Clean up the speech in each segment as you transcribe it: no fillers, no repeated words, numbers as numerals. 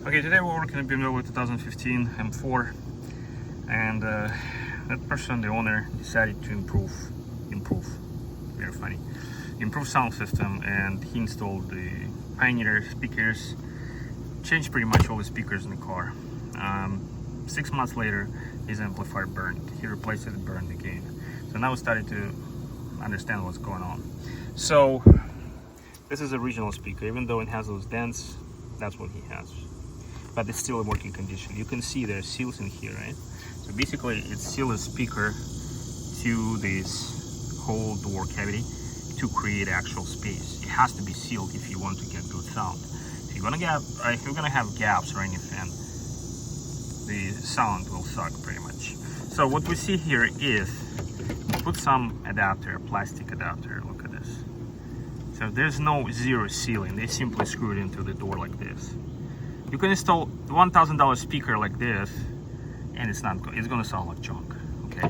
Okay, today we're working on BMW 2015 M4, and that person, the owner, decided to improve, very funny, improve sound system, and he installed the Pioneer speakers, changed pretty much all the speakers in the car. 6 months later, his amplifier burned. He replaced it, burned again. So now we started to understand what's going on. So this is the original speaker, even though it has those dents, that's what he has. But it's still in working condition. You can see there's seals in here, right? So basically it seals the speaker to this whole door cavity to create actual space. It has to be sealed if you want to get good sound. If you're gonna have gaps or anything, the sound will suck pretty much. So what we see here is put some adapter, a plastic adapter. Look at this. So there's no zero sealing. They simply screw it into the door like this. You can install $1,000 speaker like this, and it's gonna sound like junk, okay?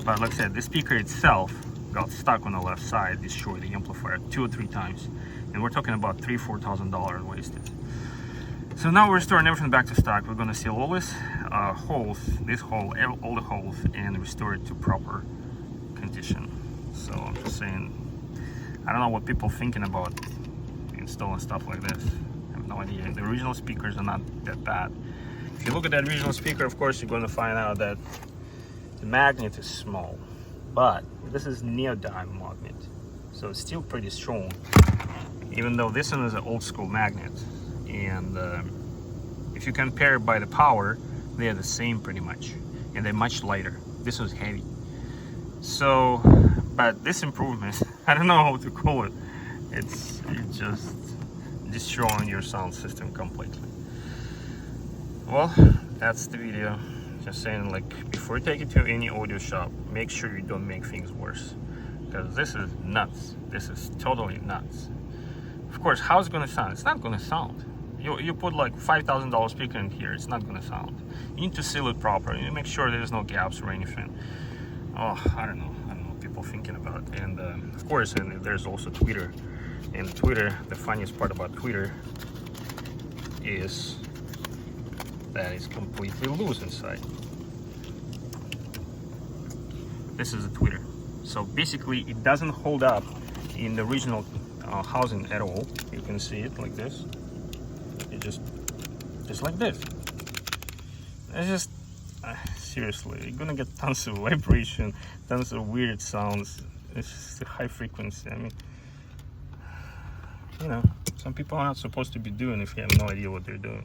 But like I said, the speaker itself got stuck on the left side, destroyed the amplifier 2 or 3 times, and we're talking about $3,000–4,000 wasted. So now we're restoring everything back to stock. We're gonna seal all this holes, all the holes, and restore it to proper condition. So I'm just saying, I don't know what people thinking about installing stuff like this. No idea. The original speakers are not that bad. If you look at that original speaker, of course, you're going to find out that the magnet is small, but this is neodymium magnet, so it's still pretty strong, even though this one is an old school magnet. And if you compare it by the power, they are the same pretty much, and they're much lighter. This was heavy. So, but this improvement, I don't know how to call it. It's just destroying your sound system completely. Well, that's the video. Just saying, like, before you take it to any audio shop, make sure you don't make things worse, because this is nuts. This is totally nuts. Of course, how's it gonna sound? It's not gonna sound. You put like $5,000 speaker in here, it's not gonna sound. You need to seal it properly. You make sure there's no gaps or anything. Oh, I don't know what people thinking about. And of course, and there's also Twitter. And Twitter, the funniest part about Twitter is that it's completely loose inside. This is a Twitter. So basically it doesn't hold up in the original housing at all. You can see it like this. It just like this. It's just, seriously, you're gonna get tons of vibration, tons of weird sounds. It's just a high frequency. I mean, you know, some people are not supposed to be doing if you have no idea what they're doing.